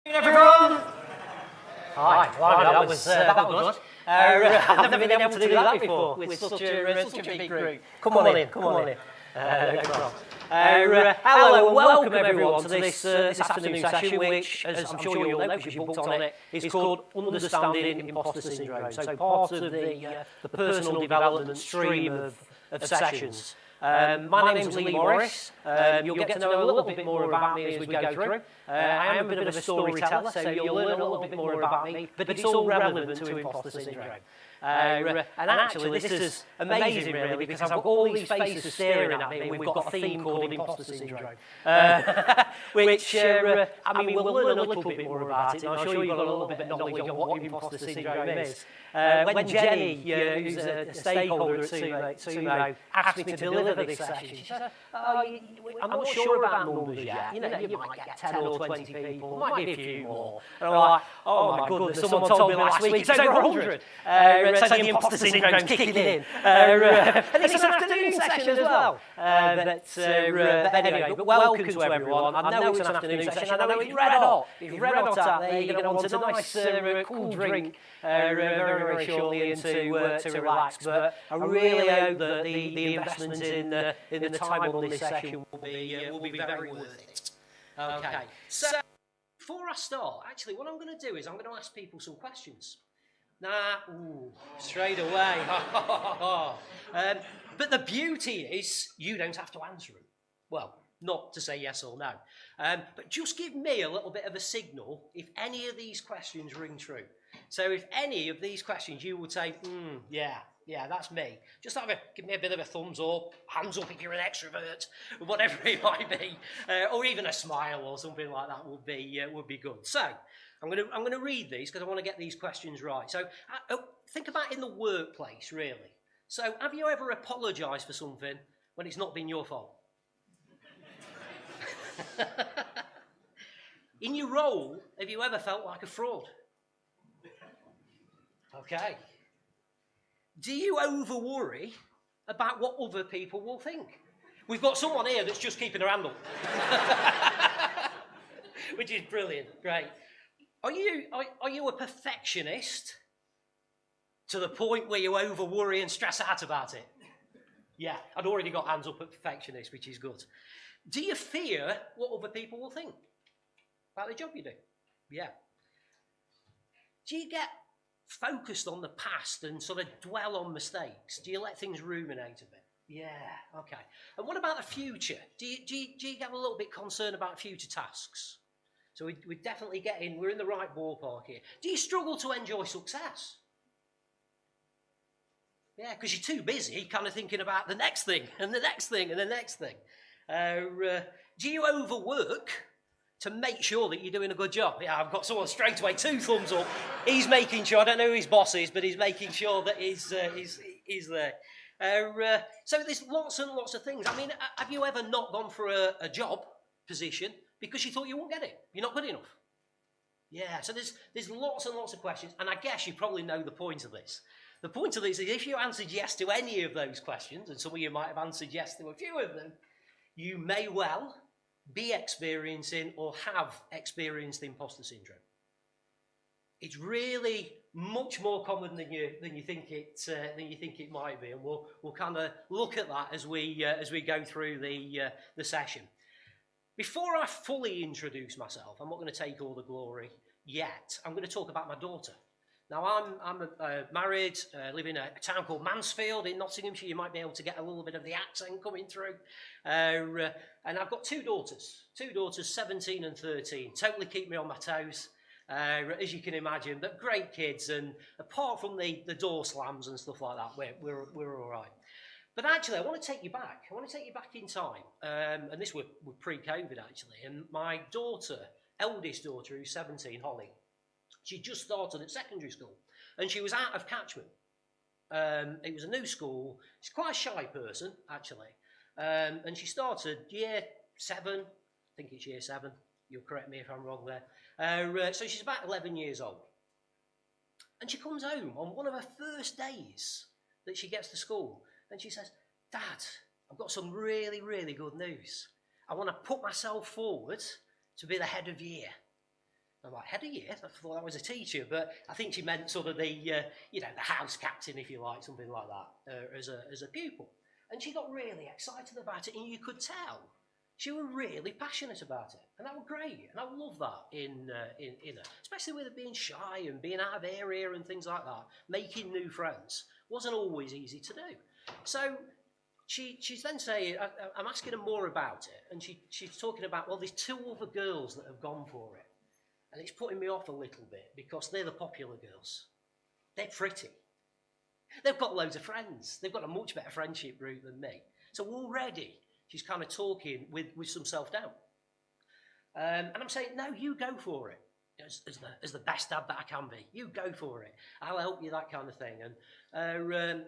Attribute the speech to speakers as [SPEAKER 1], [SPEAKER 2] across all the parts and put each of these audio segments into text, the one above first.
[SPEAKER 1] Everyone! Hi, that was good. I've never been able to do that before with such a big group. Come on in. No problem. Hello and welcome everyone to this afternoon session, which, as I'm sure you'll know because you booked on it, is called Understanding Imposter Syndrome. So part of the personal development stream of sessions. My name's Lee Morris. You'll get to know a little bit more about me as we go through. I am a bit of a storyteller, so you'll learn a little bit more about me, but it's all relevant to imposter syndrome. And actually, this is amazing, really, because I've got all these faces staring at me, and we've got a theme called Imposter Syndrome, which, I mean, we'll learn a little bit more about it, and I'm sure you've got a little bit of knowledge on what Imposter Syndrome is. When Jenny, who's a stakeholder at Sumo, asked me to deliver this session, she said, I'm not sure about numbers yet. You know, you might get 10 or 20 people, might be a few more. And I'm like, oh my goodness, someone told me last week it's over 100. So the imposter syndrome's kicking in. And it's an afternoon session as well. But anyway, welcome to everyone. I know it's an afternoon session, I know it's red hot. It's red hot out there, you're going to want a nice cool drink very shortly and to relax. But I really hope that the investment in the time on this session will be very worth it. Okay, so before I start, actually what I'm going to do is I'm going to ask people some questions. Straight away. But the beauty is you don't have to answer them. Well, not to say yes or no. But just give me a little bit of a signal if any of these questions ring true. So if any of these questions you would say, yeah, that's me. Just give me a bit of a thumbs up, hands up if you're an extrovert, whatever it might be, or even a smile or something like that would be good. So I'm going to read these because I want to get these questions right. So think about in the workplace, really. So have you ever apologised for something when it's not been your fault? In your role, have you ever felt like a fraud? Okay. Do you over-worry about what other people will think? We've got someone here that's just keeping her hand up. Which is brilliant, great. Are you a perfectionist to the point where you over-worry and stress out about it? Yeah, I'd already got hands up at perfectionist, which is good. Do you fear what other people will think about the job you do? Yeah. Do you get focused on the past and sort of dwell on mistakes? Do you let things ruminate a bit? Yeah, okay. And what about the future? Do you get a little bit concerned about future tasks? So we're definitely we're in the right ballpark here. Do you struggle to enjoy success? Yeah, because you're too busy kind of thinking about the next thing and the next thing and the next thing. Do you overwork to make sure that you're doing a good job? Yeah, I've got someone straight away, 2 thumbs up. He's making sure, I don't know who his boss is, but he's making sure that he's there. So there's lots and lots of things. I mean, have you ever not gone for a job position because you thought you won't get it? You're not good enough. Yeah, so there's lots and lots of questions, and I guess you probably know the point of this. The point of this is if you answered yes to any of those questions, and some of you might have answered yes to a few of them, you may well be experiencing or have experienced imposter syndrome. It's really much more common than you think it might be, and we'll kind of look at that as we go through the session. Before I fully introduce myself, I'm not going to take all the glory yet. I'm going to talk about my daughter. Now, I'm married, live in a town called Mansfield in Nottinghamshire. You might be able to get a little bit of the accent coming through. And I've got 2 daughters, 17 and 13. Totally keep me on my toes, as you can imagine. But great kids, and apart from the door slams and stuff like that, we're all right. But actually, I want to take you back. I want to take you back in time. And this was pre-COVID, actually. And my daughter, eldest daughter, who's 17, Holly, she just started at secondary school, and she was out of catchment. It was a new school. She's quite a shy person, actually. And she started year 7, I think it's year 7. You'll correct me if I'm wrong there. So she's about 11 years old. And she comes home on one of her first days that she gets to school, and she says, "Dad, I've got some really, really good news. I want to put myself forward to be the head of year." I'm like, head of year? I thought that was a teacher, but I think she meant sort of the, the house captain, if you like, something like that, as a pupil. And she got really excited about it, and you could tell she was really passionate about it, and that was great. And I love that in her, especially with her being shy and being out of area and things like that. Making new friends wasn't always easy to do. So she's then saying, I'm asking her more about it, and she's talking about, well, there's 2 other girls that have gone for it. And it's putting me off a little bit because they're the popular girls. They're pretty. They've got loads of friends. They've got a much better friendship group than me. So already she's kind of talking with some self-doubt. And I'm saying, no, you go for it. As the best dad that I can be. You go for it. I'll help you, that kind of thing. And it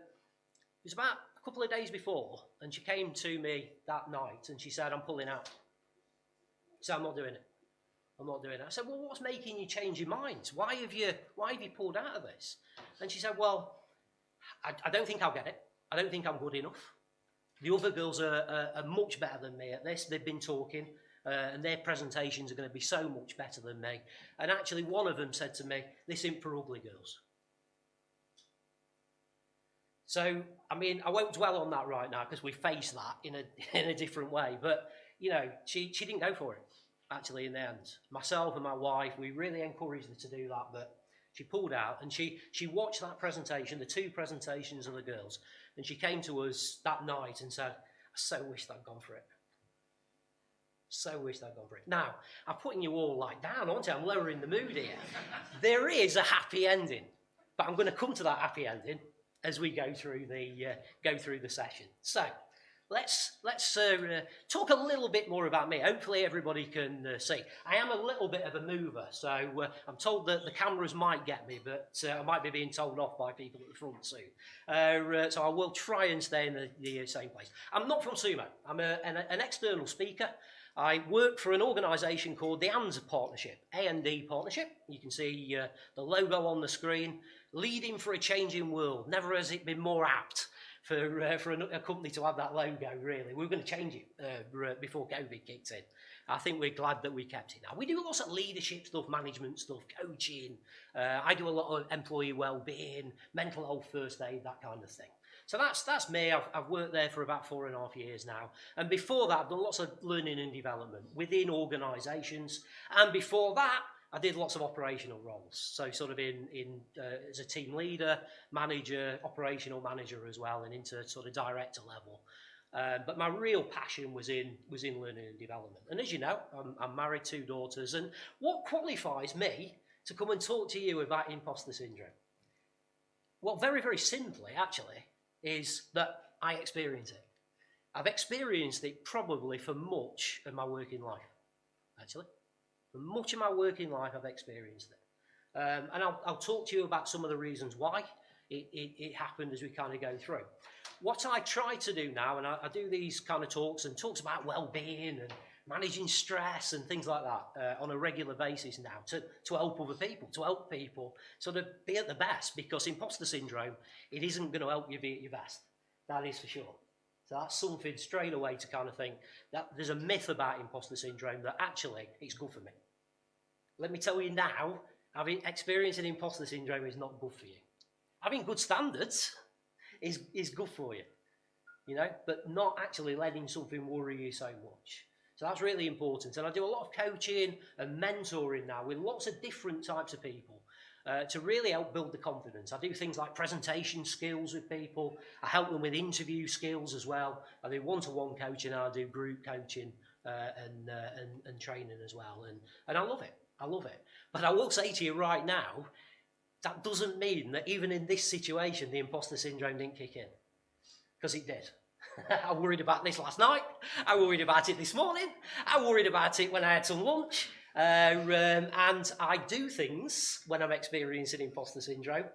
[SPEAKER 1] was about a couple of days before, and she came to me that night and she said, I'm pulling out. So I'm not doing it. I'm not doing it. I said, well, what's making you change your mind? Why have you pulled out of this? And she said, well, I don't think I'll get it. I don't think I'm good enough. The other girls are much better than me at this. They've been talking, and their presentations are going to be so much better than me. And actually, one of them said to me, this isn't for ugly girls. So, I mean, I won't dwell on that right now because we face that in a different way. But, she didn't go for it. Actually, in the end, myself and my wife, we really encouraged her to do that, but she pulled out, and she watched that presentation, the 2 presentations of the girls, and she came to us that night and said, I so wished I'd gone for it. So wished I'd gone for it. Now, I'm putting you all down, aren't I? I'm lowering the mood here. There is a happy ending, but I'm going to come to that happy ending as we go through the session. So, Let's talk a little bit more about me. Hopefully everybody can see. I am a little bit of a mover, so I'm told that the cameras might get me, but I might be being told off by people at the front soon. So I will try and stay in the same place. I'm not from Sumo. I'm an external speaker. I work for an organisation called the AND Partnership, A&D Partnership. You can see the logo on the screen. Leading for a changing world. Never has it been more apt for a company to have that logo, really. We were going to change it before COVID kicked in. I think we're glad that we kept it now. We do lots of leadership stuff, management stuff, coaching. I do a lot of employee well-being, mental health first aid, that kind of thing. So that's me. I've worked there for about 4.5 years now. And before that, I've done lots of learning and development within organisations. And before that, I did lots of operational roles, so sort of in as a team leader, manager, operational manager as well, and into sort of director level. But my real passion was in learning and development. And as you know, I'm married, 2 daughters, and what qualifies me to come and talk to you about imposter syndrome? Well, very, very simply, actually, is that I experience it. I've experienced it probably for much of my working life, actually. For much of my working life, I've experienced it. And I'll talk to you about some of the reasons why it happened as we kind of go through. What I try to do now, and I do these kind of talks about well-being and managing stress and things like that on a regular basis now to help other people, to help people sort of be at the best, because imposter syndrome, it isn't going to help you be at your best. That is for sure. So that's something straight away to kind of think that there's a myth about imposter syndrome that actually it's good for me. Let me tell you now, experiencing imposter syndrome is not good for you. Having good standards is good for you, but not actually letting something worry you so much. So that's really important. And I do a lot of coaching and mentoring now with lots of different types of people. To really help build the confidence. I do things like presentation skills with people. I help them with interview skills as well. I do one-to-one coaching. I do group coaching and training as well. And I love it. I love it. But I will say to you right now, that doesn't mean that even in this situation, the imposter syndrome didn't kick in. Because it did. I worried about this last night. I worried about it this morning. I worried about it when I had some lunch. And I do things when I'm experiencing imposter syndrome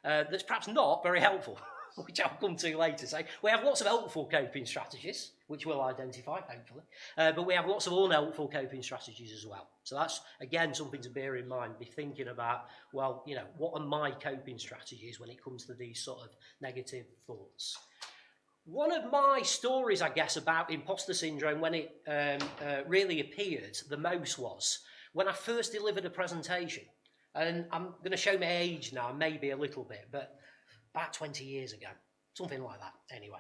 [SPEAKER 1] that's perhaps not very helpful, which I'll come to later. So we have lots of helpful coping strategies, which we'll identify, hopefully. But we have lots of unhelpful coping strategies as well. So that's, again, something to bear in mind. Be thinking about, well, what are my coping strategies when it comes to these sort of negative thoughts? One of my stories, I guess, about imposter syndrome when it really appeared the most was when I first delivered a presentation, and I'm going to show my age now, maybe a little bit, but about 20 years ago, something like that anyway.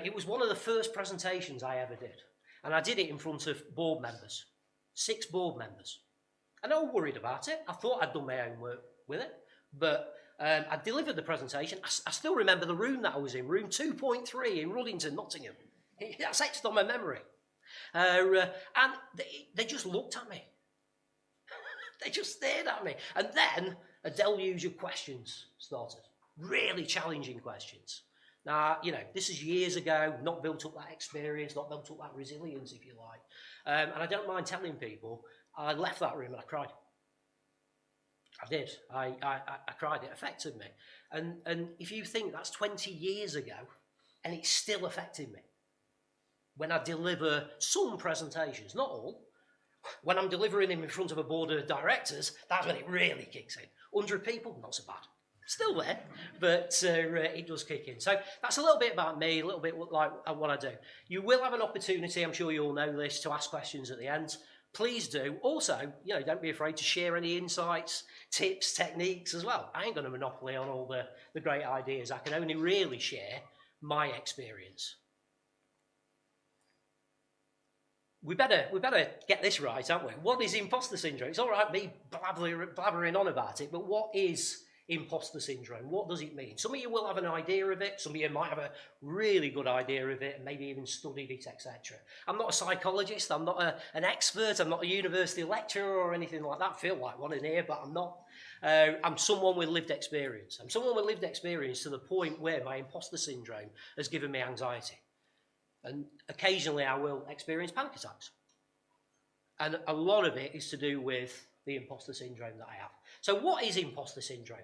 [SPEAKER 1] It was one of the first presentations I ever did, and I did it in front of board members, 6 board members. And I was worried about it. I thought I'd done my own work with it, but I delivered the presentation. I still remember the room that I was in, room 2.3 in Ruddington, Nottingham. That's etched on my memory. And they just looked at me. They just stared at me. And then a deluge of questions started. Really challenging questions. Now, you know, this is years ago, not built up that experience, not built up that resilience, if you like. And I don't mind telling people, I left that room and I cried. I did. I cried. It affected me. And if you think that's 20 years ago, and it's still affecting me. When I deliver some presentations, not all, when I'm delivering them in front of a board of directors, that's when it really kicks in. 100 people, not so bad. Still there, but it does kick in. So that's a little bit about me, a little bit like what I do. You will have an opportunity, I'm sure you all know this, to ask questions at the end. Please do. Also, you know, don't be afraid to share any insights, tips, techniques as well. I ain't got a monopoly on all the great ideas. I can only really share my experience. We better get this right, aren't we? What is imposter syndrome? It's all right me blabbering on about it, but what is imposter syndrome? What does it mean? Some of you will have an idea of it. Some of you might have a really good idea of it and maybe even studied it, etc. I'm not a psychologist. I'm not an expert. I'm not a university lecturer or anything like that. I feel like one in here, but I'm not. I'm someone with lived experience. I'm someone with lived experience to the point where my imposter syndrome has given me anxiety. And occasionally I will experience panic attacks. And a lot of it is to do with the imposter syndrome that I have. So what is imposter syndrome?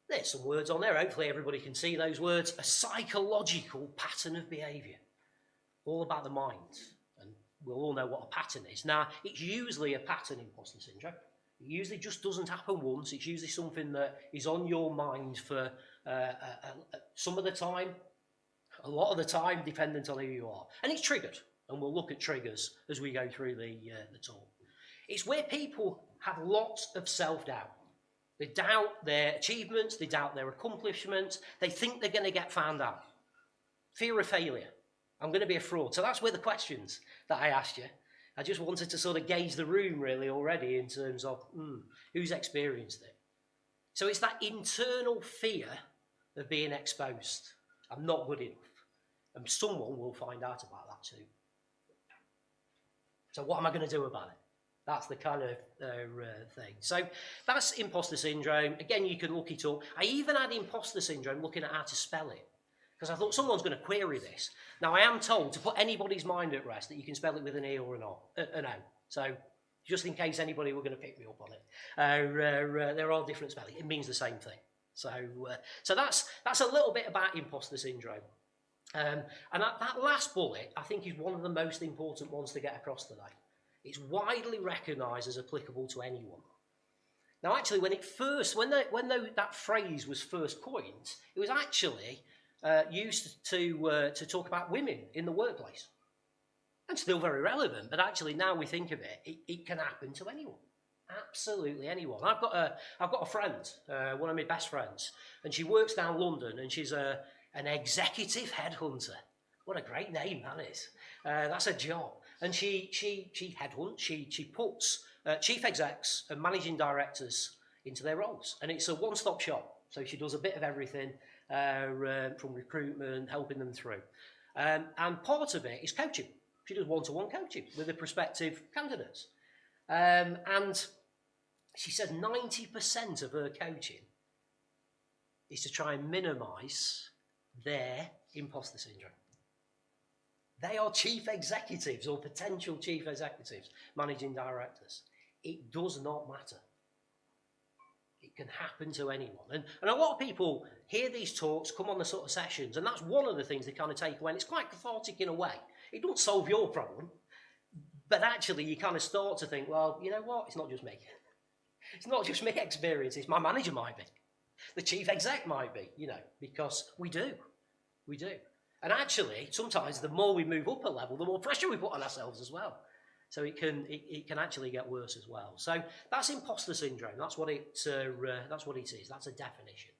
[SPEAKER 1] There's some words on there. Hopefully everybody can see those words. A psychological pattern of behaviour. All about the mind. And we'll all know what a pattern is. Now, it's usually a pattern, imposter syndrome. It usually just doesn't happen once. It's usually something that is on your mind for some of the time, a lot of the time, dependent on who you are. And it's triggered. And we'll look at triggers as we go through the talk. It's where people have lots of self-doubt. They doubt their achievements, they doubt their accomplishments, they think they're going to get found out. Fear of failure. I'm going to be a fraud. So that's where the questions that I asked you. I just wanted to sort of gauge the room really already in terms of who's experienced it. So it's that internal fear of being exposed. I'm not good enough. And someone will find out about that too. So what am I going to do about it? That's the kind of thing. So that's imposter syndrome. Again, you can look it up. I even had imposter syndrome looking at how to spell it, because I thought someone's going to query this. Now, I am told to put anybody's mind at rest that you can spell it with an E or an O. So just in case anybody were going to pick me up on it. There are different spellings. It means the same thing. So that's a little bit about imposter syndrome. And that last bullet, I think, is one of the most important ones to get across today. It's widely recognised as applicable to anyone. Now, actually, when that phrase was first coined, it was actually used to talk about women in the workplace. And still very relevant, but actually now we think of it, it can happen to anyone. Absolutely anyone. I've got a friend, one of my best friends, and she works down London, and she's an executive headhunter. What a great name that is. That's a job. And she headhunts, she puts chief execs and managing directors into their roles. And it's a one-stop shop. So she does a bit of everything from recruitment, helping them through. And part of it is coaching. She does one-to-one coaching with the prospective candidates. And she said 90% of her coaching is to try and minimise their imposter syndrome. They are chief executives or potential chief executives, managing directors. It does not matter. It can happen to anyone. And a lot of people hear these talks, come on the sort of sessions, and that's one of the things they kind of take away. And it's quite cathartic in a way. It doesn't solve your problem, but actually you kind of start to think, well, you know what? It's not just me. It's not just me experiences. My manager might be. The chief exec might be, because we do. And actually, sometimes the more we move up a level, the more pressure we put on ourselves as well. So it can actually get worse as well. So that's imposter syndrome. That's what it is. That's a definition.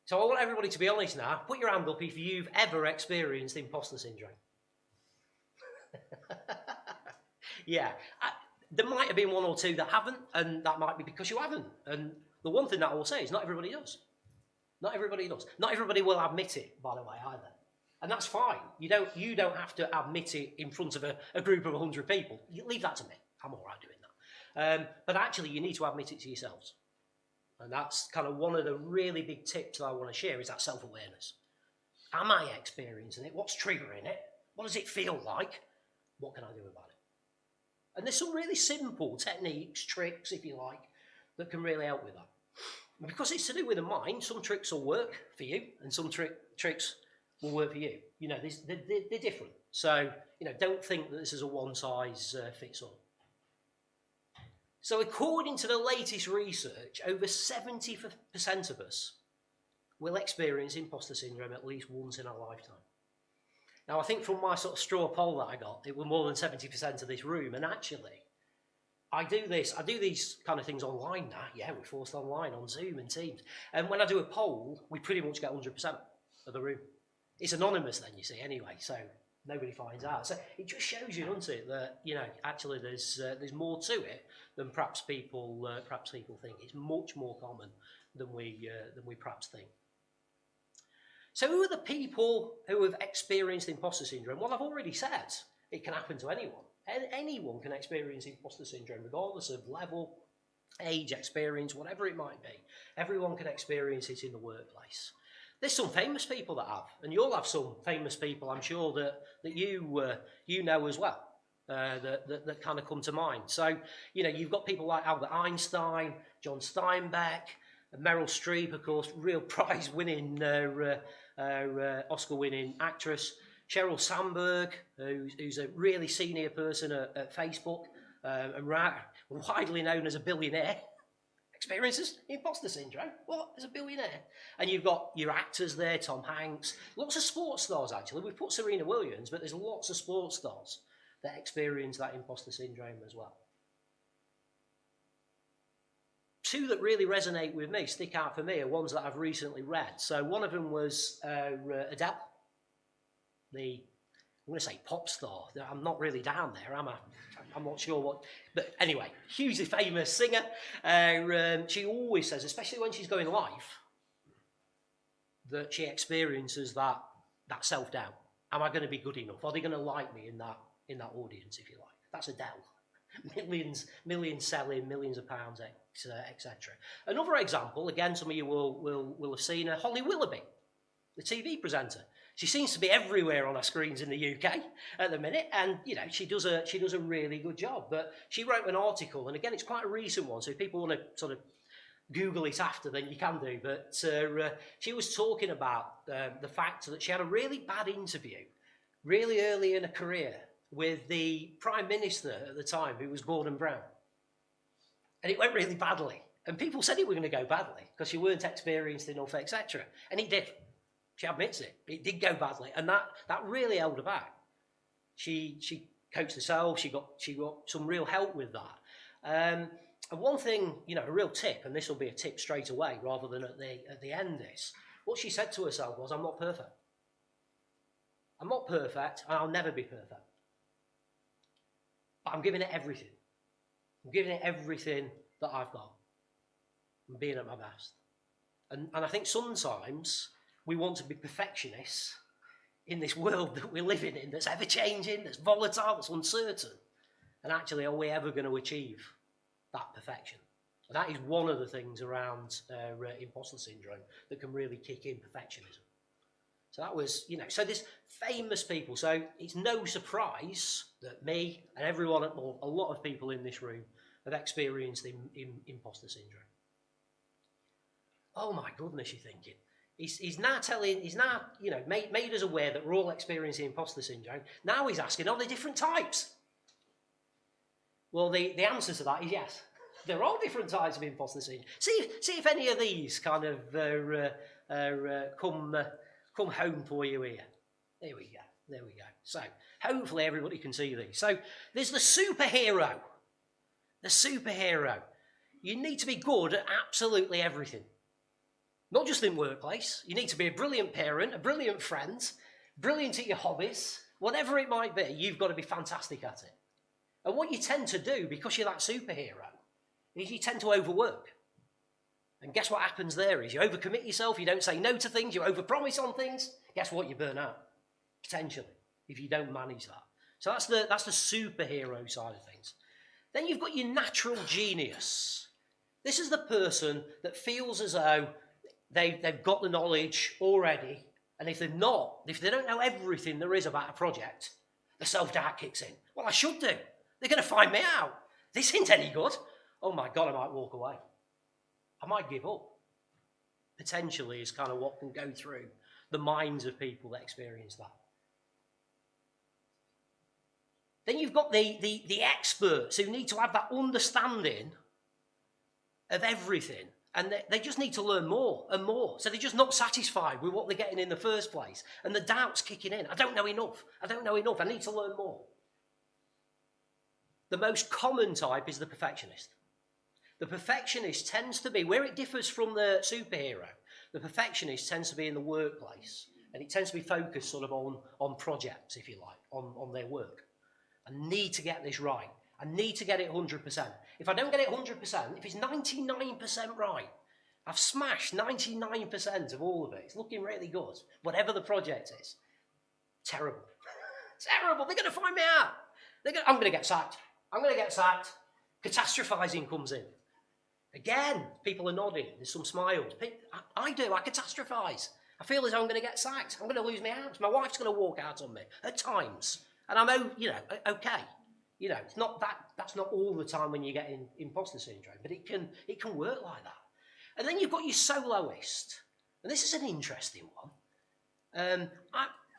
[SPEAKER 1] So I want everybody to be honest now. Put your hand up if you've ever experienced imposter syndrome. Yeah, there might have been one or two that haven't, and that might be because you haven't. And the one thing that I will say is not everybody does. Not everybody does. Not everybody will admit it, by the way, either. And that's fine. You don't have to admit it in front of a group of 100 people. You leave that to me. I'm all right doing that. But actually, you need to admit it to yourselves. And that's kind of one of the really big tips that I want to share is that self-awareness. Am I experiencing it? What's triggering it? What does it feel like? What can I do about it? And there's some really simple techniques, tricks, if you like, that can really help with that. And because it's to do with the mind, some tricks will work for you and some tricks will work for you. You know, they're different. So, you know, don't think that this is a one-size-fits-all. So according to the latest research, over 70% of us will experience imposter syndrome at least once in our lifetime. Now, I think from my sort of straw poll that I got, it was more than 70% of this room. And actually, I do these kind of things online now. Yeah, we're forced online on Zoom and Teams. And when I do a poll, we pretty much get 100% of the room. It's anonymous then, you see, anyway, so nobody finds out. So it just shows you, doesn't it, that, you know, actually there's more to it than perhaps people think. It's much more common than we perhaps think. So who are the people who have experienced imposter syndrome? Well, I've already said it can happen to anyone. Anyone can experience imposter syndrome, regardless of level, age, experience, whatever it might be. Everyone can experience it in the workplace. There's some famous people that have, and you'll have some famous people, I'm sure, that you know as well, that kind of come to mind. So, you know, you've got people like Albert Einstein, John Steinbeck, Meryl Streep, of course, real prize-winning, Oscar-winning actress. Sheryl Sandberg, who's a really senior person at Facebook, and widely known as a billionaire, experiences imposter syndrome. What? As a billionaire? And you've got your actors there, Tom Hanks, lots of sports stars actually. We've put Serena Williams, but there's lots of sports stars that experience that imposter syndrome as well. Two that really resonate with me, stick out for me, are ones that I've recently read. So one of them was Adele, I'm going to say pop star. I'm not really down there, am I? I'm not sure what, but anyway, hugely famous singer. She always says, especially when she's going live, that she experiences that self-doubt. Am I going to be good enough? Are they going to like me in that audience, if you like? That's Adele. Millions selling, millions of pounds, etc. Another example, again, some of you will have seen her, Holly Willoughby, the TV presenter. She seems to be everywhere on our screens in the UK at the minute, and you know she does a really good job. But she wrote an article, and again, it's quite a recent one, so if people want to sort of Google it after, then you can do. But she was talking about the fact that she had a really bad interview really early in her career with the Prime Minister at the time, who was Gordon Brown, and it went really badly. And people said it was going to go badly because she weren't experienced enough, etc. And it did. She admits it. It did go badly, and that really held her back. She coached herself. She got some real help with that. And one thing, you know, a real tip, and this will be a tip straight away rather than at the end. What she said to herself was, "I'm not perfect. I'm not perfect, and I'll never be perfect. But I'm giving it everything. I'm giving it everything that I've got. I'm being at my best." And I think sometimes we want to be perfectionists in this world that we're living in, that's ever-changing, that's volatile, that's uncertain. And actually, are we ever going to achieve that perfection? And that is one of the things around imposter syndrome that can really kick in perfectionism. So that was, you know, so there's famous people. So it's no surprise that me and everyone, or a lot of people in this room, have experienced imposter syndrome. Oh my goodness, you're thinking. He's now you know, made us aware that we're all experiencing imposter syndrome. Now he's asking, are there different types? Well, the answer to that is yes. There are different types of imposter syndrome. See if any of these kind of come home for you here. Here we go. There we go. So hopefully everybody can see these. So there's the superhero. The superhero. You need to be good at absolutely everything. Not just in workplace. You need to be a brilliant parent, a brilliant friend, brilliant at your hobbies. Whatever it might be, you've got to be fantastic at it. And what you tend to do, because you're that superhero, is you tend to overwork. And guess what happens there is you overcommit yourself, you don't say no to things, you overpromise on things. Guess what? You burn out, potentially, if you don't manage that. So that's the superhero side of things. Then you've got your natural genius. This is the person that feels as though they've got the knowledge already, and if they don't know everything there is about a project, the self-doubt kicks in. Well, I should do. They're going to find me out. This isn't any good. Oh my God, I might walk away. I might give up. Potentially is kind of what can go through the minds of people that experience that. Then you've got the experts who need to have that understanding of everything. And they just need to learn more and more. So they're just not satisfied with what they're getting in the first place. And the doubt's kicking in. I don't know enough. I don't know enough. I need to learn more. The most common type is the perfectionist. The perfectionist tends to be, where it differs from the superhero, the perfectionist tends to be in the workplace. And it tends to be focused sort of on projects, if you like, on their work. I need to get this right. I need to get it 100%. If I don't get it 100%, if it's 99% right, I've smashed 99% of all of it. It's looking really good. Whatever the project is. Terrible. Terrible. They're going to find me out. I'm going to get sacked. I'm going to get sacked. Catastrophizing comes in. Again, people are nodding. There's some smiles. I do. I catastrophize. I feel as though I'm going to get sacked. I'm going to lose my house. My wife's going to walk out on me at times. And I'm, okay. It's not that's not all the time when you get in imposter syndrome, but it can work like that. And then you've got your soloist. And this is an interesting one.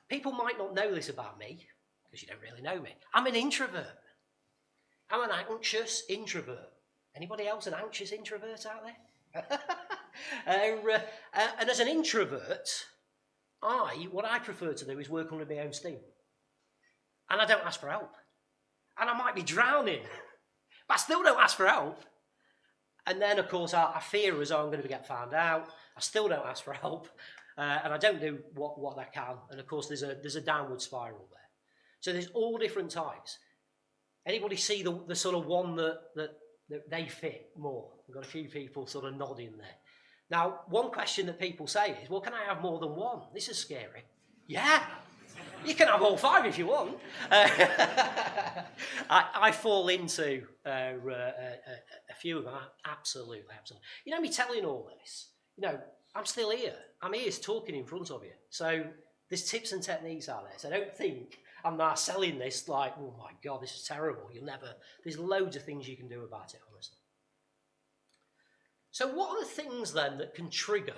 [SPEAKER 1] People might not know this about me, because you don't really know me. I'm an introvert. I'm an anxious introvert. Anybody else an anxious introvert out there? And as an introvert, what I prefer to do is work under my own steam. And I don't ask for help. And I might be drowning, but I still don't ask for help. And then, of course, I fear as though I'm going to get found out. I still don't ask for help, and I don't do what I can. And of course, there's a downward spiral there. So there's all different types. Anybody see the sort of one that they fit more? We've got a few people sort of nodding there. Now, one question that people say is, well, can I have more than one? This is scary. Yeah. You can have all five if you want. I fall into a few of them. Absolutely. Me telling all this, I'm still here. I'm here talking in front of you. So there's tips and techniques out there. So don't think I'm now selling this like, oh my God, this is terrible. There's loads of things you can do about it, honestly. So what are the things then that can trigger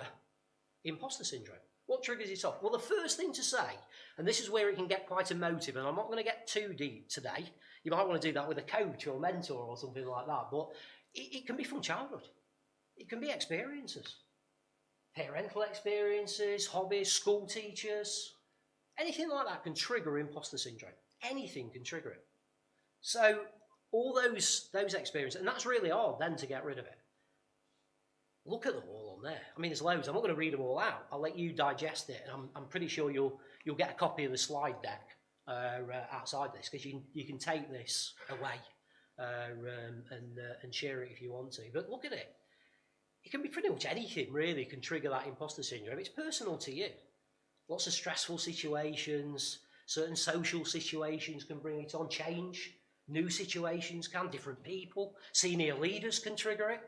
[SPEAKER 1] imposter syndrome? What triggers it off? Well, the first thing to say, and this is where it can get quite emotive, and I'm not going to get too deep today. You might want to do that with a coach or a mentor or something like that, but it can be from childhood. It can be experiences. Parental experiences, hobbies, school teachers. Anything like that can trigger imposter syndrome. Anything can trigger it. So all those experiences, and that's really hard then to get rid of it. Look at them all on there. I mean, there's loads. I'm not going to read them all out. I'll let you digest it, and I'm pretty sure you'll get a copy of the slide deck outside this, because you can take this away and share it if you want to. But look at it. It can be pretty much anything really can trigger that imposter syndrome. It's personal to you. Lots of stressful situations, certain social situations can bring it on. Change, new situations can, different people. Senior leaders can trigger it.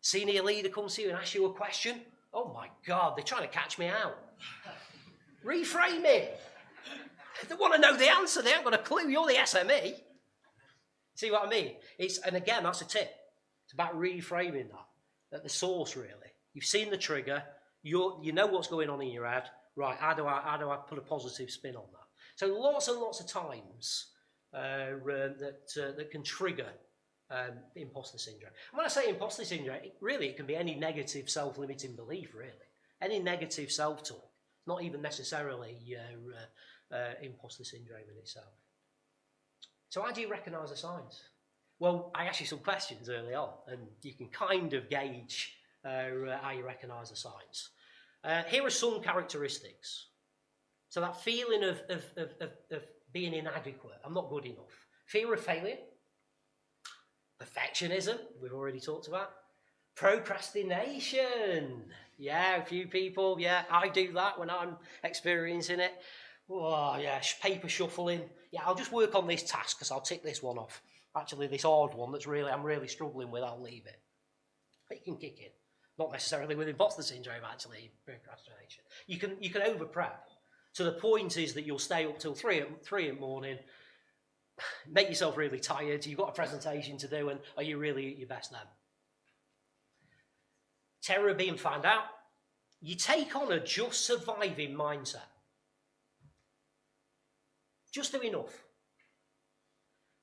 [SPEAKER 1] Senior leader comes to you and asks you a question. Oh my God, they're trying to catch me out. Reframe it. They want to know the answer. They haven't got a clue. You're the SME. See what I mean? And again, that's a tip. It's about reframing that at the source, really. You've seen the trigger. You know what's going on in your head. Right, how do I put a positive spin on that? So lots and lots of times that can trigger imposter syndrome. And when I say imposter syndrome, it can be any negative self-limiting belief, really. Any negative self-talk. Not even necessarily imposter syndrome in itself. So how do you recognise the signs? Well, I asked you some questions early on, and you can kind of gauge how you recognise the signs. Here are some characteristics. So that feeling of being inadequate, I'm not good enough. Fear of failure. Perfectionism, we've already talked about. Procrastination. Yeah, a few people, yeah, I do that when I'm experiencing it. Oh, yeah, paper shuffling. Yeah, I'll just work on this task because I'll tick this one off. Actually, this hard one I'm really struggling with, I'll leave it. But you can kick in. Not necessarily with imposter syndrome, actually, procrastination. You can over-prep. So the point is that you'll stay up till 3 in the morning, make yourself really tired, you've got a presentation to do, and are you really at your best then? Terror of being found out. You take on a just surviving mindset. Just do enough.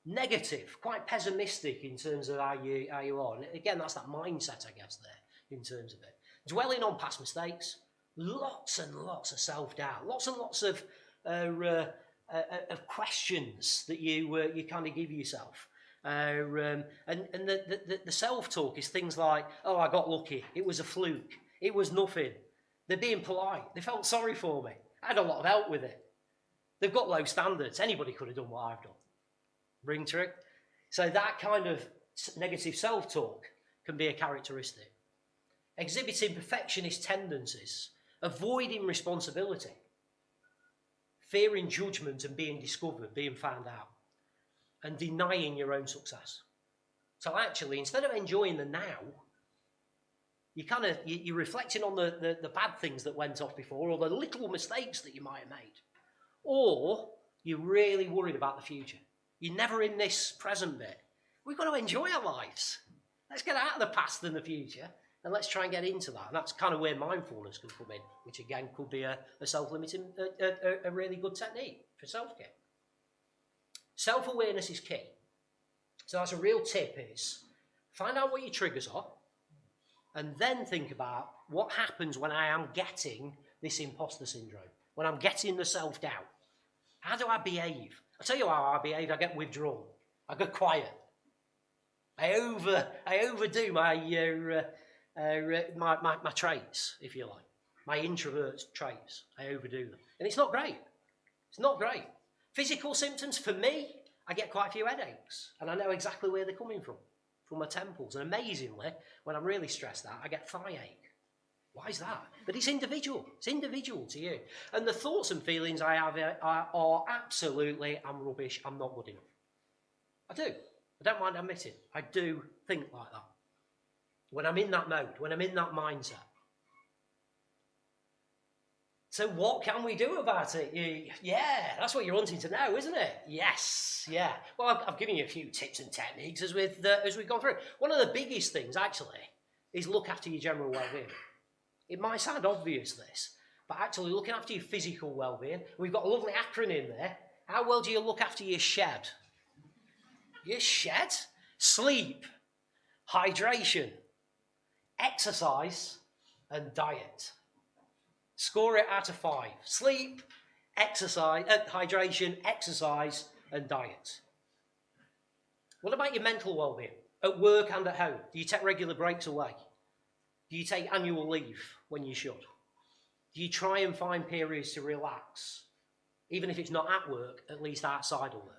[SPEAKER 1] Negative, quite pessimistic in terms of how you are. And again, that's that mindset, I guess, there, in terms of it. Dwelling on past mistakes. Lots and lots of self-doubt. Lots and lots of questions that you kind of give yourself. And the self-talk is things like, oh, I got lucky. It was a fluke. It was nothing. They're being polite. They felt sorry for me. I had a lot of help with it. They've got low standards. Anybody could have done what I've done. Ring trick. So that kind of negative self-talk can be a characteristic. Exhibiting perfectionist tendencies. Avoiding responsibility. Fearing judgment and being discovered, being found out. And denying your own success. So actually, instead of enjoying the now, you're reflecting on the bad things that went off before, or the little mistakes that you might have made. Or you're really worried about the future. You're never in this present bit. We've got to enjoy our lives. Let's get out of the past and the future, and let's try and get into that. And that's kind of where mindfulness can come in, which again could be a self-limiting, a really good technique for self-care. Self-awareness is key. So that's a real tip is, find out what your triggers are, and then think about what happens when I am getting this imposter syndrome, when I'm getting the self-doubt. How do I behave? I'll tell you how I behave. I get withdrawn. I get quiet. I overdo my traits, if you like. My introvert traits. I overdo them. And it's not great. It's not great. Physical symptoms, for me, I get quite a few headaches. And I know exactly where they're coming from my temples. And amazingly, when I'm really stressed out, I get thigh ache. Why is that? But it's individual. It's individual to you. And the thoughts and feelings I have are absolutely, I'm rubbish, I'm not good enough. I do. I don't mind admitting. I do think like that. When I'm in that mode, when I'm in that mindset. So what can we do about it? Yeah, that's what you're wanting to know, isn't it? Yes, yeah. Well, I've given you a few tips and techniques as we've gone through. One of the biggest things, actually, is look after your general well-being. It might sound obvious, this, but actually looking after your physical well-being, we've got a lovely acronym there. How well do you look after your shed? Your shed? Sleep, hydration, exercise, and diet. Score it out of 5. Sleep, exercise, hydration, exercise, and diet. What about your mental well-being? At work and at home? Do you take regular breaks away? Do you take annual leave when you should? Do you try and find periods to relax? Even if it's not at work, at least outside of work.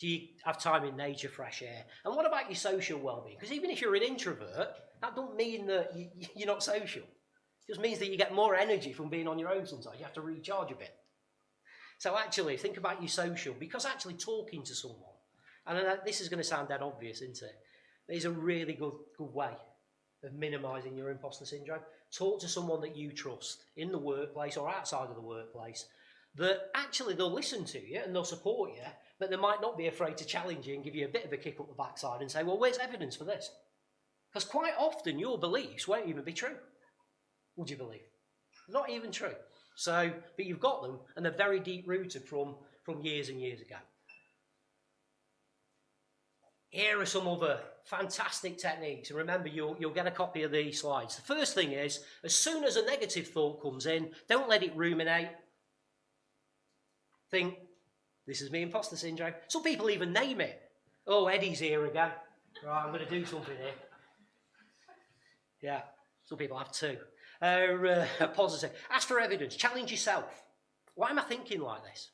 [SPEAKER 1] Do you have time in nature, fresh air? And what about your social well-being? Because even if you're an introvert, that doesn't mean that you're not social. It just means that you get more energy from being on your own sometimes. You have to recharge a bit. So actually, think about your social, because actually talking to someone, and this is going to sound dead obvious, isn't it? It's a really good way of minimising your imposter syndrome. Talk to someone that you trust in the workplace or outside of the workplace, that actually they'll listen to you and they'll support you, but they might not be afraid to challenge you and give you a bit of a kick up the backside and say, well, where's evidence for this? Because quite often your beliefs won't even be true. Would you believe? Not even true. So, but you've got them, and they're very deep-rooted from years and years ago. Here are some other fantastic techniques. And remember, you'll get a copy of these slides. The first thing is, as soon as a negative thought comes in, don't let it ruminate. think, this is me, imposter syndrome. Some people even name it. Oh, Eddie's here again. Right, I'm going to do something here. Yeah, some people have too. Positive. Ask for evidence. Challenge yourself. Why am I thinking like this?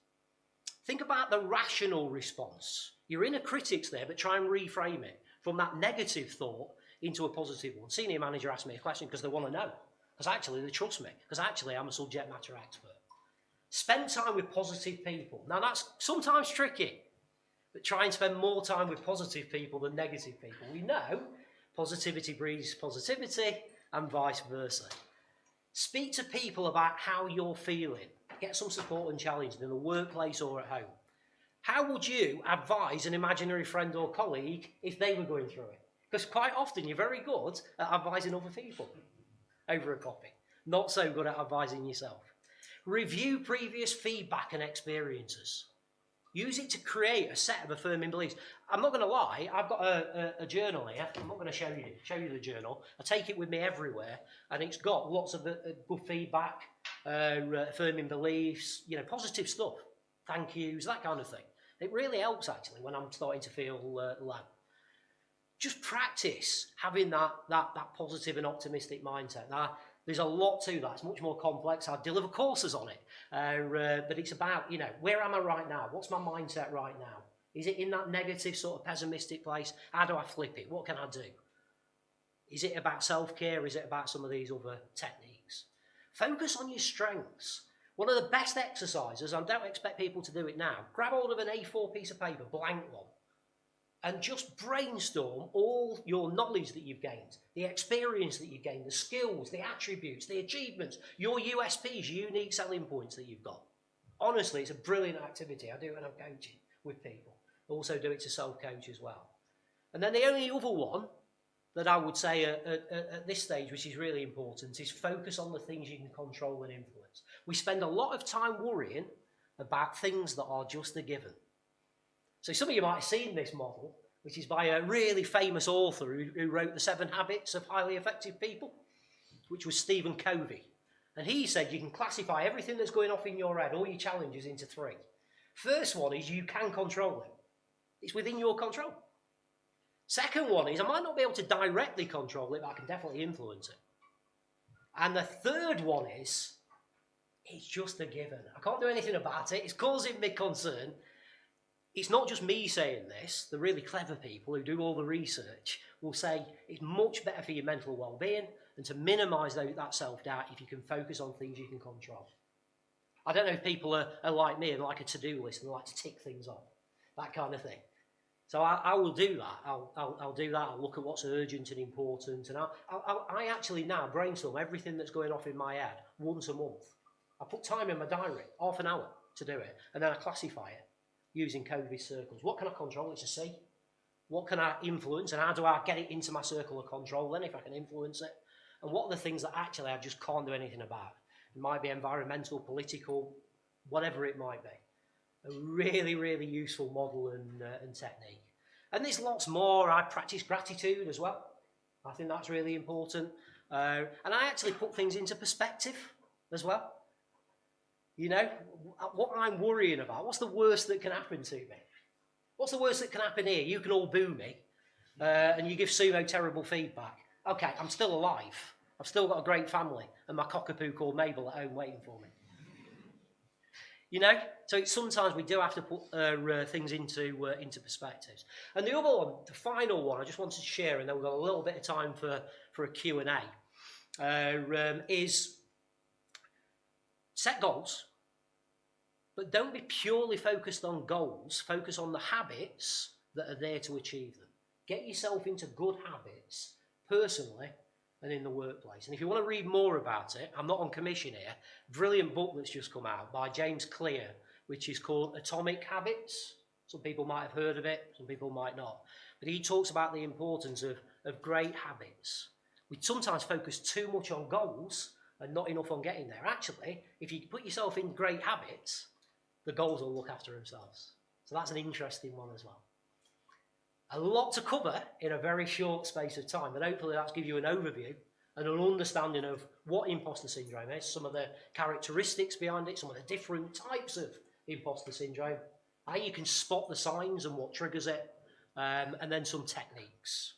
[SPEAKER 1] Think about the rational response. Your inner critic's there, but try and reframe it from that negative thought into a positive one. Senior manager asked me a question because they want to know. Because actually they trust me. Because actually I'm a subject matter expert. Spend time with positive people. Now that's sometimes tricky, but try and spend more time with positive people than negative people. We know positivity breeds positivity and vice versa. Speak to people about how you're feeling. Get some support and challenge in the workplace or at home. How would you advise an imaginary friend or colleague if they were going through it? Because quite often you're very good at advising other people over a coffee. Not so good at advising yourself. Review previous feedback and experiences. Use it to create a set of affirming beliefs. I'm not going to lie, I've got a journal here. I'm not going to show you the journal. I take it with me everywhere, and it's got lots of good feedback, affirming beliefs, positive stuff, thank yous, that kind of thing. It really helps actually when I'm starting to feel low. Just practice having that positive and optimistic mindset. Now, there's a lot to that. It's much more complex. I deliver courses on it. But it's about, where am I right now? What's my mindset right now? Is it in that negative sort of pessimistic place? How do I flip it? What can I do? Is it about self-care? Is it about some of these other techniques? Focus on your strengths. One of the best exercises, I don't expect people to do it now, grab hold of an A4 piece of paper, blank one, and just brainstorm all your knowledge that you've gained, the experience that you've gained, the skills, the attributes, the achievements, your USPs, unique selling points that you've got. Honestly, it's a brilliant activity. I do it when I'm coaching with people. I also do it to self-coach as well. And then the only other one that I would say at this stage, which is really important, is focus on the things you can control and influence. We spend a lot of time worrying about things that are just a given. So some of you might have seen this model, which is by a really famous author who wrote The 7 Habits of Highly Effective People, which was Stephen Covey. And he said you can classify everything that's going off in your head, all your challenges, into 3. First one is you can control it. It's within your control. Second one is I might not be able to directly control it, but I can definitely influence it. And the third one is it's just a given. I can't do anything about it. It's causing me concern. It's not just me saying this. The really clever people who do all the research will say it's much better for your mental well-being and to minimise that self-doubt if you can focus on things you can control. I don't know if people are like me and like a to-do list and like to tick things off, that kind of thing. So I will do that. I'll do that. I'll look at what's urgent and important. And I actually now brainstorm everything that's going off in my head once a month. I put time in my diary, half an hour to do it, and then I classify it using Covey's circles. What can I control? It's a C. What can I influence, and how do I get it into my circle of control then if I can influence it? And what are the things that actually I just can't do anything about? It might be environmental, political, whatever it might be. A really, really useful model and technique. And there's lots more. I practice gratitude as well. I think that's really important. And I actually put things into perspective as well. What I'm worrying about, what's the worst that can happen to me? What's the worst that can happen here? You can all boo me and you give Sumo terrible feedback. Okay, I'm still alive. I've still got a great family and my cockapoo called Mabel at home waiting for me. So sometimes we do have to put things into perspectives. And the other one, the final one, I just wanted to share, and then we've got a little bit of time for a Q&A, is set goals, but don't be purely focused on goals. Focus on the habits that are there to achieve them. Get yourself into good habits, personally, and in the workplace. And if you want to read more about it, I'm not on commission here, brilliant book that's just come out by James Clear, which is called Atomic Habits. Some people might have heard of it, some people might not. But he talks about the importance of great habits. We sometimes focus too much on goals and not enough on getting there. Actually, if you put yourself in great habits, the goals will look after themselves. So that's an interesting one as well. A lot to cover in a very short space of time, but hopefully that's give you an overview and an understanding of what imposter syndrome is, some of the characteristics behind it, some of the different types of imposter syndrome. How you can spot the signs and what triggers it, and then some techniques.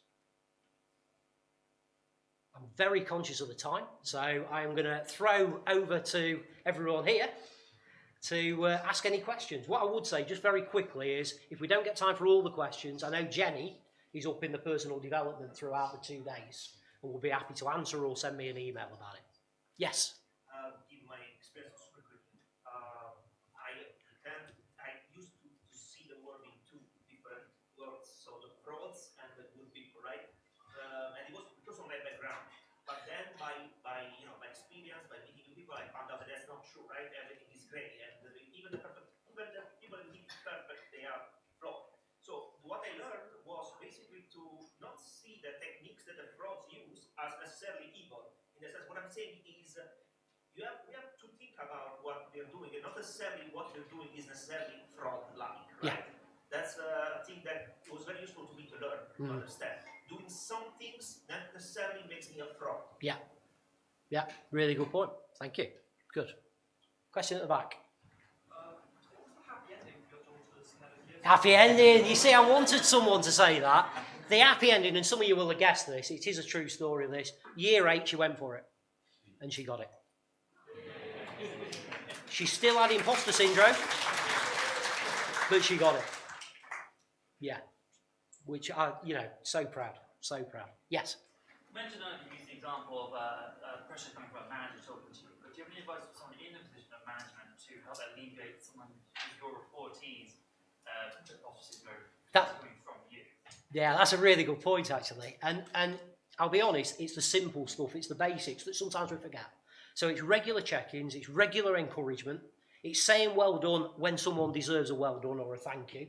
[SPEAKER 1] I'm very conscious of the time, so I'm going to throw over to everyone here to ask any questions. What I would say, just very quickly, is if we don't get time for all the questions, I know Jenny is up in the personal development throughout the 2 days, and will be happy to answer or send me an email about it. Yes?
[SPEAKER 2] Give my experience super quickly. I used to see the world in two different worlds, so the frauds and the good people, right? And it was because of my background. But then by experience, by meeting new people, I found out that that's not true, right? Everything is great, and even the people that think perfect, they are flawed. So what I learned was basically to not see the techniques that the frauds use as necessarily evil. In the sense, what I'm saying is we have to think about what they're doing, and not necessarily what they're doing is necessarily fraud-like, right? Yeah. That's a thing that was very useful to me to learn, to understand. Doing some things not necessarily makes me a fraud.
[SPEAKER 1] Yeah. Yeah, really good point. Thank you. Good. Question at the back. Happy ending. You see, I wanted someone to say that. The happy ending, and some of you will have guessed this, it is a true story of this. Year 8, she went for it, and she got it. She still had imposter syndrome, but she got it. Yeah. Which, so proud. So proud. Yes?
[SPEAKER 3] You mentioned you used the example of pressure coming from a manager talking to you, but do you have any advice for someone in the position of management to help alleviate someone who's your reportees imposter syndrome coming from you?
[SPEAKER 1] Yeah, that's a really good point, actually. And I'll be honest, it's the simple stuff, it's the basics that sometimes we forget. So it's regular check-ins, it's regular encouragement, it's saying well done when someone deserves a well done or a thank you,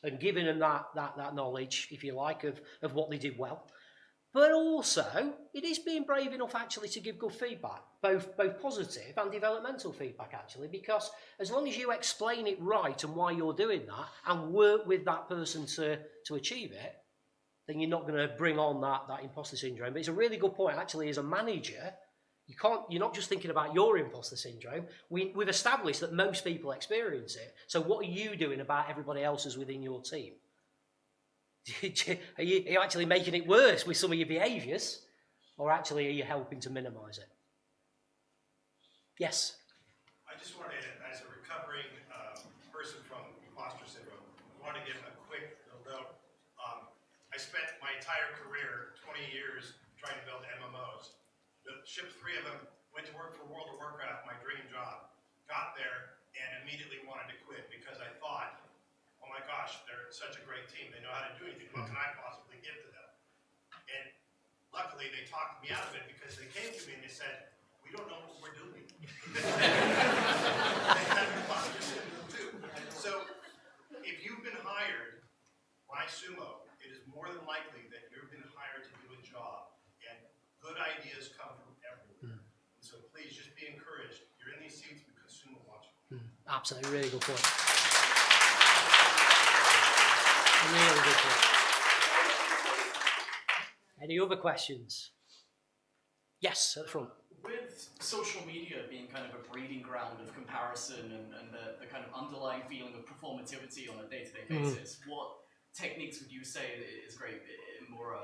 [SPEAKER 1] and giving them that knowledge, if you like, of what they did well. But also, it is being brave enough actually to give good feedback, both positive and developmental feedback actually, because as long as you explain it right and why you're doing that and work with that person to achieve it, then you're not going to bring on that imposter syndrome. But it's a really good point actually. As a manager, you're not just thinking about your imposter syndrome. We've established that most people experience it. So what are you doing about everybody else's within your team? Are you actually making it worse with some of your behaviours, or actually are you helping to minimise it? Yes?
[SPEAKER 4] I just wanted, as a recovering person from imposter syndrome, I want to give a quick little note. I spent my entire career, 20 years, trying to build MMOs. Shipped 3 of them, went to work for World of Warcraft, my dream job. Got there and immediately wanted to quit because I thought, oh my gosh, they're such a great team. They know how to do anything. What can I possibly give to them? And luckily, they talked me out of it because they came to me and they said, we don't know what we're doing. They had imposter syndrome too. So if you've been hired by Sumo, it is more than likely that you've been hired to do a job. And good ideas come from everyone. So please just be encouraged. You're in these seats because Sumo wants you.
[SPEAKER 1] Absolutely, really good point. Really good point. Any other questions? Yes, at the front.
[SPEAKER 5] With social media being kind of a breeding ground of comparison and the kind of underlying feeling of performativity on a day-to-day basis, what techniques would you say is great in more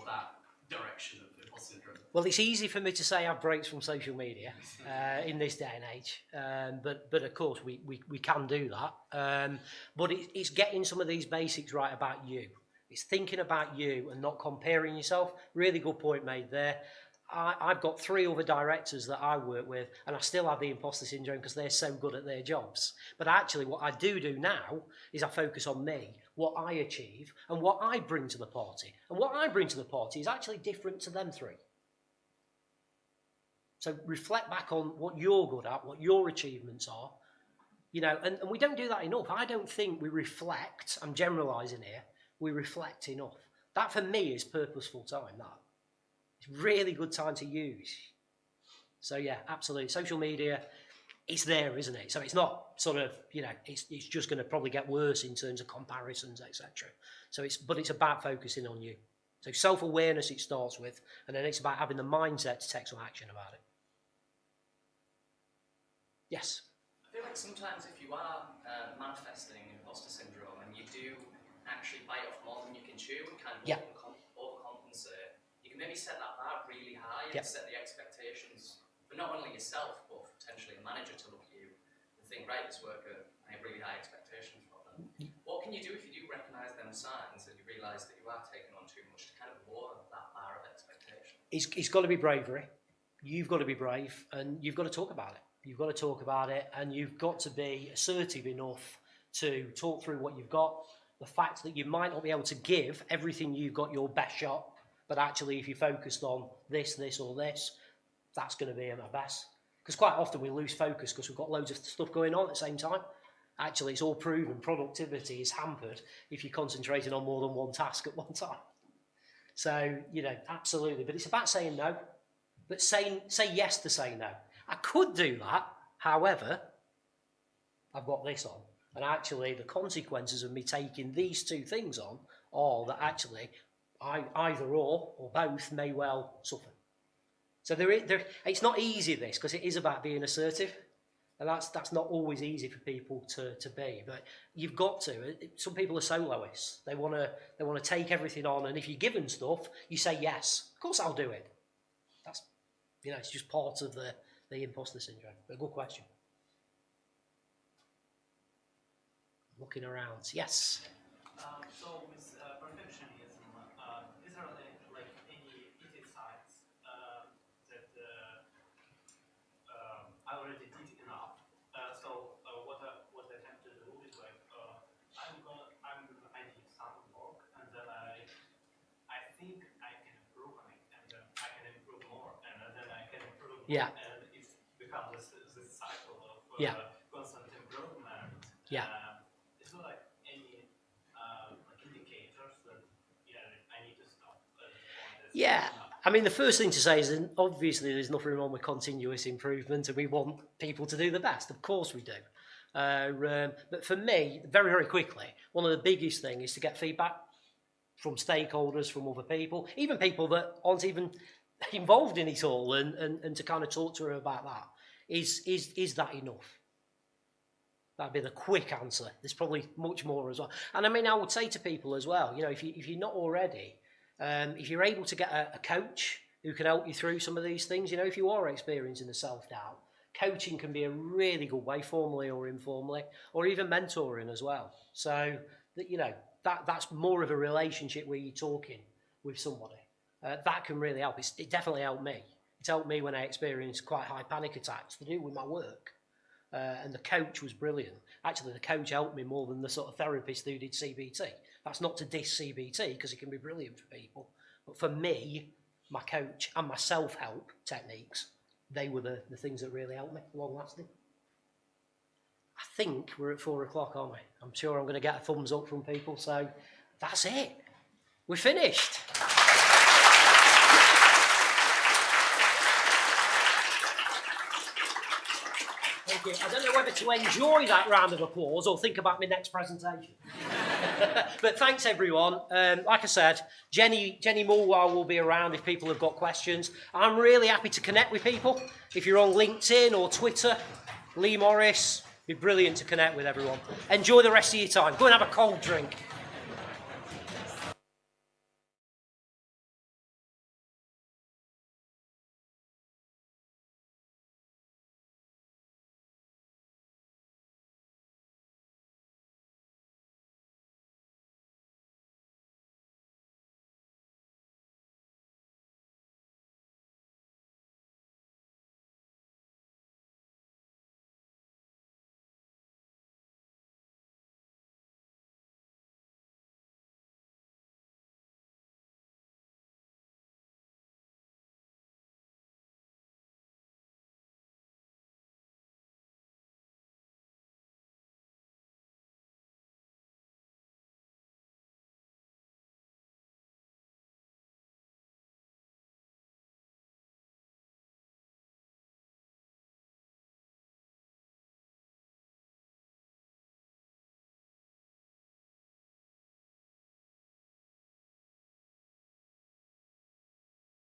[SPEAKER 5] that direction of imposter syndrome?
[SPEAKER 1] Well, it's easy for me to say I have breaks from social media in this day and age, but of course we can do that. But it's getting some of these basics right about you. It's thinking about you and not comparing yourself. Really good point made there. I've got 3 other directors that I work with, and I still have the imposter syndrome because they're so good at their jobs. But actually what I do now is I focus on me, what I achieve, and what I bring to the party. And what I bring to the party is actually different to them 3. So reflect back on what you're good at, what your achievements are, and we don't do that enough. I don't think we reflect, I'm generalising here, we reflect enough. That for me is purposeful time, that. It's really good time to use. So yeah, absolutely. Social media, it's there, isn't it? So it's not sort of, it's just going to probably get worse in terms of comparisons, etc. So but it's about focusing on you. So self-awareness it starts with, and then it's about having the mindset to take some action about it. Yes?
[SPEAKER 5] I feel like that sometimes if you are manifesting imposter syndrome and you do actually bite off more than you can chew and kind of
[SPEAKER 1] Yeah.
[SPEAKER 5] overcompensate, you can maybe set that bar really high and
[SPEAKER 1] Yeah.
[SPEAKER 5] set the expectations for not only yourself but potentially a manager to look at you and think, right, this worker, I have really high expectations from them. What can you do if you do recognise them signs and you realise that you are taking on too much to kind of lower that bar of expectation?
[SPEAKER 1] It's got to be bravery. You've got to be brave, and you've got to talk about it. You've got to talk about it, and you've got to be assertive enough to talk through what you've got. The fact that you might not be able to give everything you've got your best shot, but actually if you're focused on this, or this, that's going to be my best. Because quite often we lose focus because we've got loads of stuff going on at the same time. Actually, it's all proven productivity is hampered if you're concentrating on more than one task at one time. So, absolutely. But it's about saying no. But say yes to say no. I could do that. However, I've got this on. And actually, the consequences of me taking these two things on are that actually either or both may well suffer. So it's not easy, this, because it is about being assertive. And that's not always easy for people to be. But you've got to. Some people are soloists. They want to take everything on. And if you're given stuff, you say yes. Of course I'll do it. That's, it's just part of the imposter syndrome. But good question. Looking around. Yes.
[SPEAKER 6] So with perfectionism, is there like any insights that I already did enough? So what I tend to do is like I did some work and then I think I can improve on it and then I can improve more and then I can improve more,
[SPEAKER 1] Yeah.
[SPEAKER 6] and it becomes this cycle of
[SPEAKER 1] Yeah.
[SPEAKER 6] constant improvement.
[SPEAKER 1] Yeah.
[SPEAKER 6] Is there like any like indicators that I need to stop at this point?
[SPEAKER 1] Yeah. I mean, the first thing to say is that obviously there's nothing wrong with continuous improvement, and we want people to do the best. Of course we do. But for me, very, very quickly, one of the biggest things is to get feedback from stakeholders, from other people, even people that aren't even involved in it all, and to kind of talk to them about that. Is that enough? That'd be the quick answer. There's probably much more as well. And I mean, I would say to people as well, if you're not already, if you're able to get a coach who can help you through some of these things, if you are experiencing the self-doubt, coaching can be a really good way, formally or informally, or even mentoring as well. So that that's more of a relationship where you're talking with somebody. That can really help. It definitely helped me. It helped me when I experienced quite high panic attacks to do with my work. And the coach was brilliant. Actually, the coach helped me more than the sort of therapist who did CBT. That's not to diss CBT, because it can be brilliant for people. But for me, my coach and my self-help techniques, they were the things that really helped me, long-lasting. I think we're at 4 o'clock, aren't we? I'm sure I'm going to get a thumbs up from people. So that's it. We're finished. Thank you. I don't know whether to enjoy that round of applause or think about my next presentation. But thanks, everyone. Like I said, Jenny Mulwell will be around if people have got questions. I'm really happy to connect with people. If you're on LinkedIn or Twitter, Lee Morris, it'd be brilliant to connect with everyone. Enjoy the rest of your time. Go and have a cold drink.